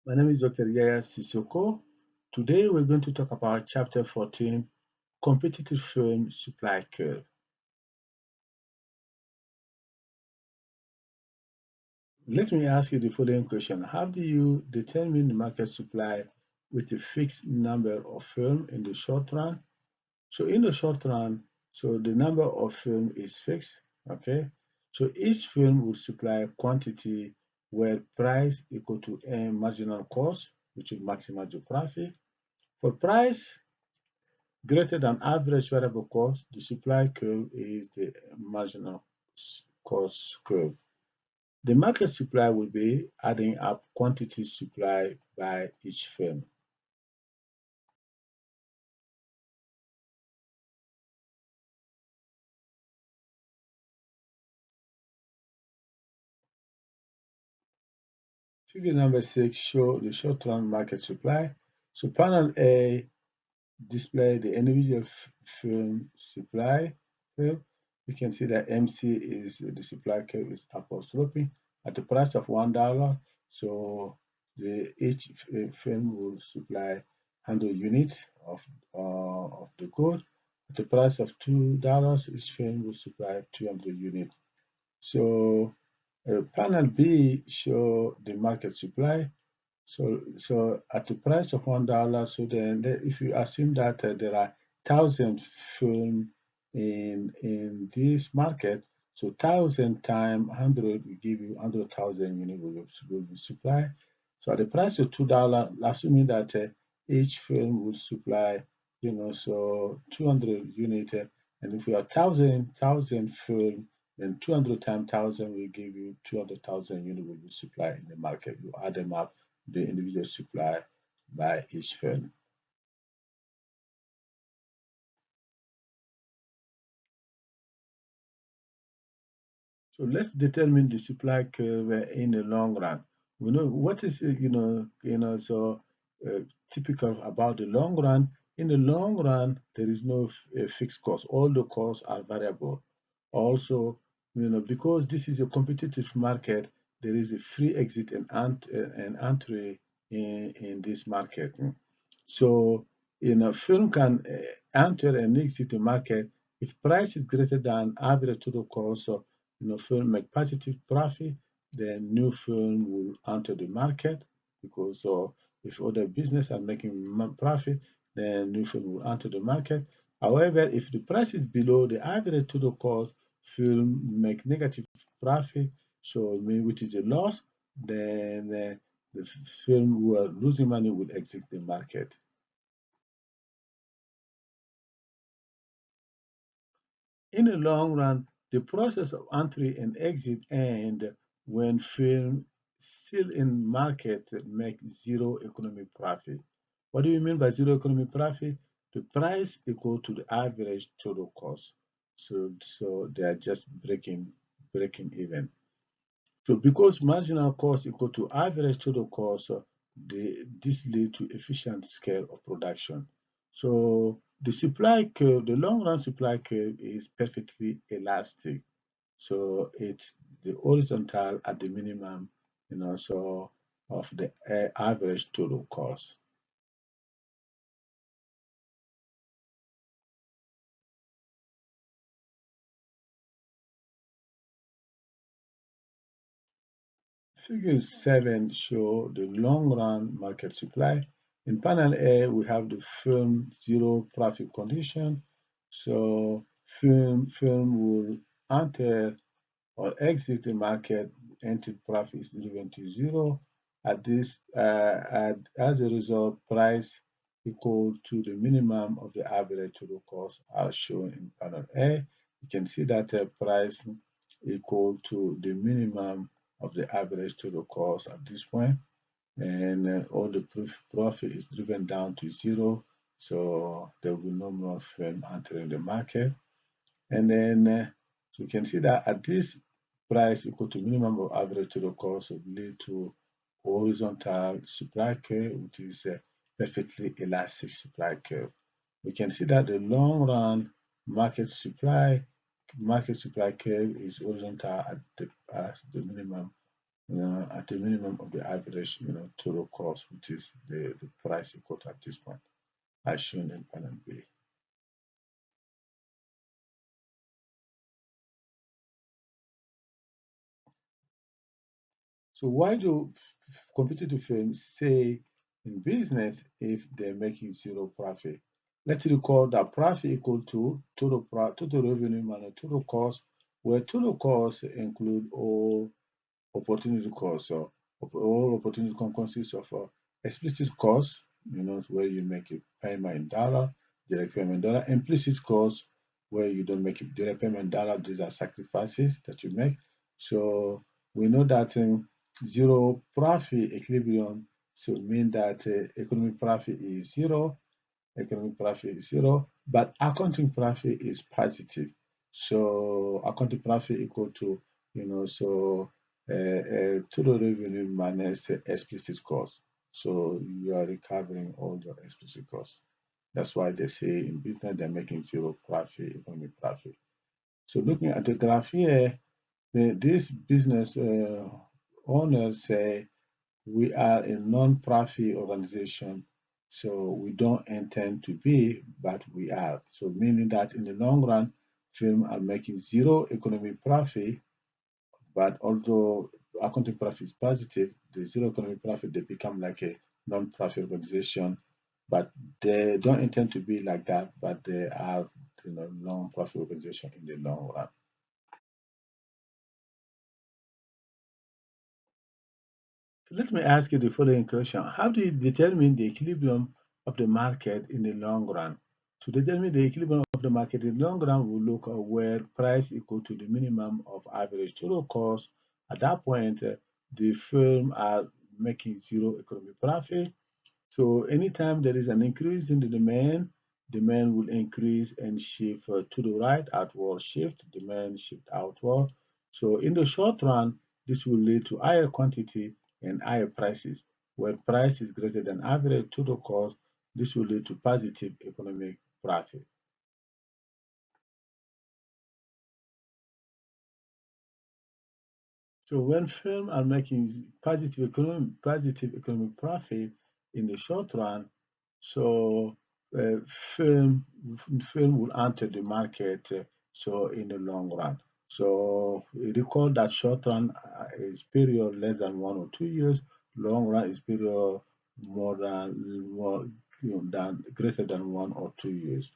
My name is Dr. Yaya Sissoko. Today we're going to talk about Chapter 14, Competitive Film Supply Curve. Let me ask you the following question. How do you determine the market supply with a fixed number of film in the short run? So in the short run, so the number of film is fixed, okay? So each film will supply quantity where price equal to M marginal cost, which will maximize the profit. For price greater than average variable cost, the supply curve is the marginal cost curve. The market supply will be adding up quantity supply by each firm. Figure number 6 show the short-term market supply. So panel A display the individual firm supply curve. You can see that MC is the supply curve is upward sloping at the price of $1. So each firm will supply 100 units of the gold. At the price of $2, each firm will supply 200 units. So panel B show the market supply. So at the price of $1, so then if you assume that there are 1,000 film in this market, so 1,000 times 100 will give you 100,000 units will be supply. So at the price of $2, assuming that each film will supply, so 200 units, and if you have 1,000 film, then 200 times 1,000 will give you 200,000 units will be supplied in the market. You add them up the individual supply by each firm. So let's determine the supply curve in the long run. We know what is so uh, typical about the long run. In the long run, there is no fixed cost. All the costs are variable. Also, because this is a competitive market, there is a free exit and entry in this market. So, film can enter and exit the market if price is greater than average total cost. So, film make positive profit, then new film will enter the market because if other business are making profit, then new film will enter the market. However, if the price is below the average total cost, film make negative profit, so which is a loss, then the film who are losing money will exit the market. In the long run, the process of entry and exit end when film still in market make zero economic profit. What do you mean by zero economic profit? The price equal to the average total cost. So they are just breaking even. So because marginal cost equal to average total cost, this lead to efficient scale of production. So the supply curve, the long run supply curve is perfectly elastic. So it's the horizontal at the minimum, so of the average total cost. Figure 7 show the long run market supply. In panel A, we have the firm zero profit condition. So firm will enter or exit the market until profit is driven to zero. As a result, price equal to the minimum of the average total cost as shown in panel A. You can see that price equal to the minimum of the average total cost at this point, and all the profit is driven down to zero, so there will be no more firm entering the market. And then so you can see that at this price equal to minimum of average total cost will lead to horizontal supply curve, which is a perfectly elastic supply curve. We can see that the long run market supply curve is horizontal at the minimum at the minimum of the average, total cost, which is the price equal at this point, as shown in panel B. So why do competitive firms stay in business if they're making zero profit? Let's recall that profit equal to total revenue minus total cost, where total costs include all opportunity cost. So all opportunity cost consists of explicit cost, where you make a payment in dollar, direct payment in dollar, implicit cost, where you don't make a direct payment in dollar. These are sacrifices that you make. So we know that zero profit equilibrium so mean that economic profit is zero, economic profit is zero, but accounting profit is positive. So accounting profit equal to, total revenue minus explicit cost. So you are recovering all your explicit costs. That's why they say in business they're making zero profit, economic profit. So looking at the graph here, this business owners say we are a non-profit organization, so we don't intend to be, but we are. So meaning that in the long run, firms are making zero economic profit, but although accounting profit is positive, the zero economic profit, they become like a non-profit organization, but they don't intend to be like that, but they are non-profit organization in the long run. So let me ask you the following question. How do you determine the equilibrium of the market in the long run? To determine the equilibrium of the market in the long run, we look at where price equal to the minimum of average total cost. At that point, the firm are making zero economic profit. So anytime there is an increase in the demand will increase and shift to the right, outward shift, demand shift outward. So in the short run, this will lead to higher quantity and higher prices. Where price is greater than average total cost, this will lead to positive economic profit. So when firms are making positive economic profit in the short run, so uh, firm firm will enter the market so in the long run. So recall that short run is period less than 1 or 2 years. Long run is period more than greater than 1 or 2 years.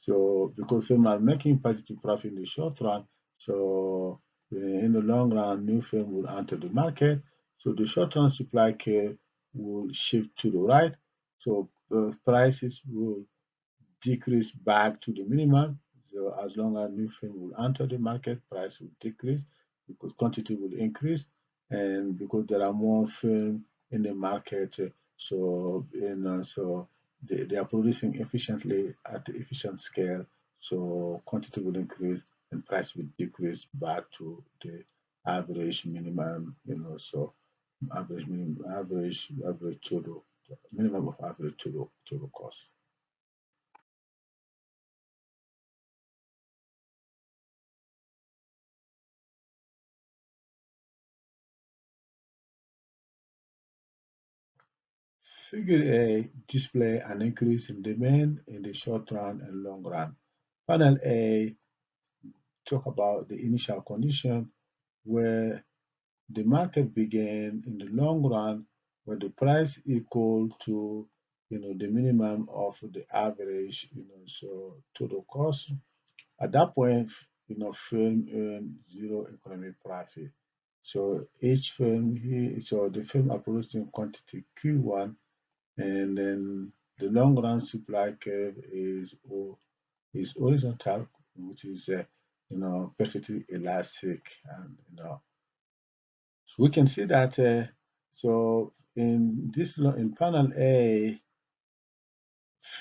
So because firms are making positive profit in the short run, so in the long run, new firm will enter the market. So the short-term supply curve will shift to the right. So prices will decrease back to the minimum. So as long as new firm will enter the market, price will decrease because quantity will increase, and because there are more firms in the market, so they are producing efficiently at the efficient scale. So quantity will increase and price will decrease back to the average minimum. So average total minimum of average total cost. Figure A display an increase in demand in the short run and long run. Panel A talk about the initial condition where the market began in the long run where the price equal to the minimum of the average so total cost. At that point, firm earn zero economic profit. So each firm here, so the firm are producing quantity Q1, and then the long run supply curve is horizontal, which is perfectly elastic, and so we can see that. So in panel A,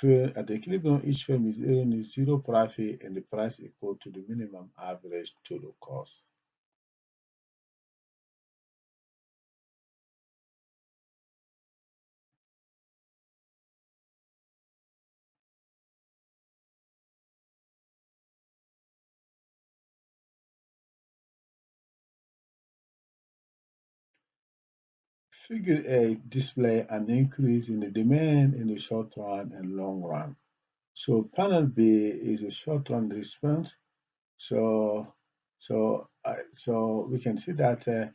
at the equilibrium, each firm is earning zero profit, and the price equal to the minimum average total cost. Figure 8 display an increase in the demand in the short run and long run. So panel B is a short run response. So we can see that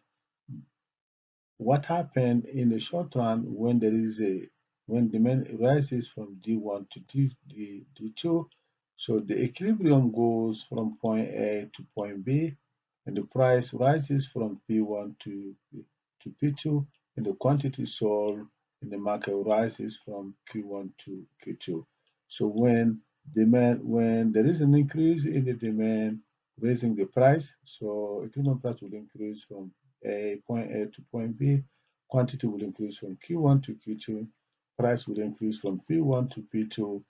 what happened in the short run when demand rises from D1 to D2. So the equilibrium goes from point A to point B, and the price rises from P1 to P2, and the quantity sold in the market rises from Q1 to Q2. So when there is an increase in the demand, raising the price, so equilibrium price will increase from point A to point B, quantity will increase from Q1 to Q2, price will increase from P1 to P2,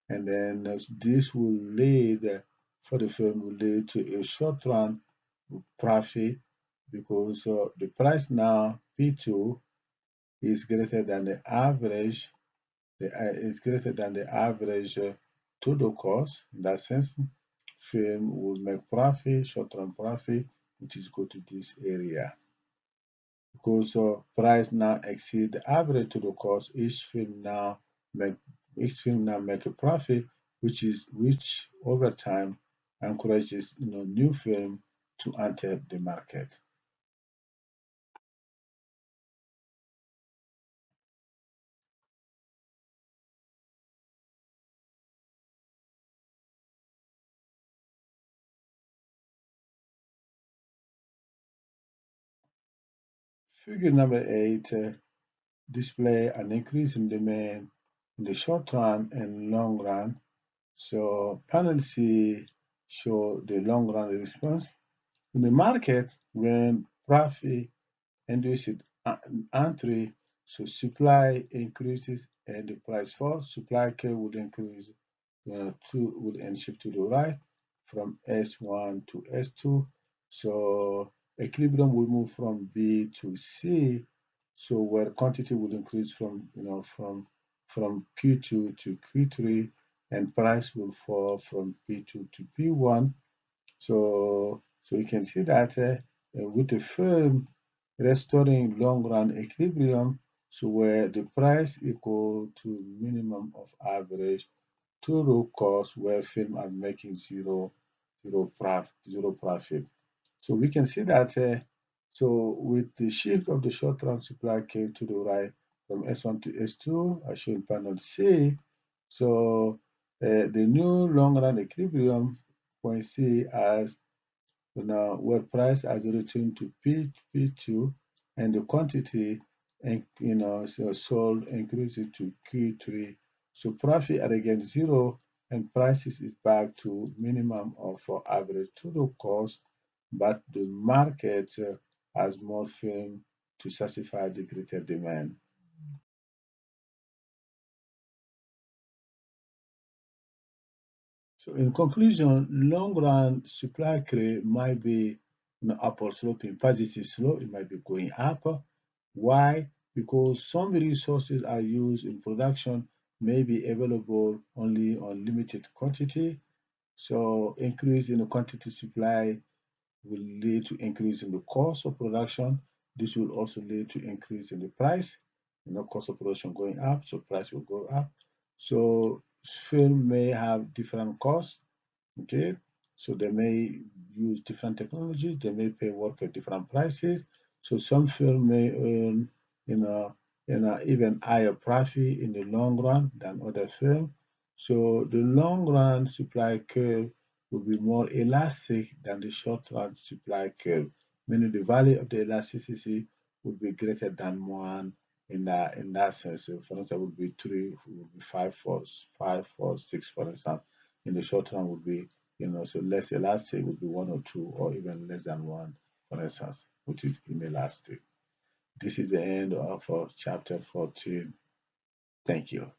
and then this will lead for the firm will lead to a short run profit because the price now P2 is greater than the average is greater than the average total cost. In that sense, firm will make profit, short run profit, which is equal to this area. Because price now exceed the average total cost, each firm now make a profit, which over time encourages new firm to enter the market. Figure number 8 display an increase in demand in the short run and long run. So panel C show the long run response. In the market, when profit induced entry, so supply increases and the price falls, supply K would increase would shift to the right from S1 to S2. So equilibrium will move from B to C. So where quantity will increase from Q2 to Q3, and price will fall from P2 to P1. So you can see that with the firm restoring long run equilibrium, so where the price equal to minimum of average total cost, where firm are making zero profit. So we can see that so with the shift of the short run supply K to the right from S1 to S2, as shown in panel C, so the new long run equilibrium point C as where price has returned to P2 and the quantity sold increases to Q3. So profit are again zero and prices is back to minimum of average total cost, but the market has more firm to satisfy the greater demand. So in conclusion, long run supply curve might be upward sloping, positive slope, it might be going up. Why? Because some resources are used in production may be available only on limited quantity. So increase in the quantity supply will lead to increase in the cost of production. This will also lead to increase in the price. Cost of production going up, so price will go up. So film may have different costs. Okay, so they may use different technology. They may pay work at different prices. So some film may earn, even higher profit in the long run than other film. So the long run supply curve will be more elastic than the short run supply curve, meaning the value of the elasticity would be greater than one in that sense. So for instance, would be 3, would be 5, 4, 5, 4, 6, for instance. In the short run would be, so less elastic would be 1 or 2 or even less than 1, for instance, which is inelastic. This is the end of our chapter 14. Thank you.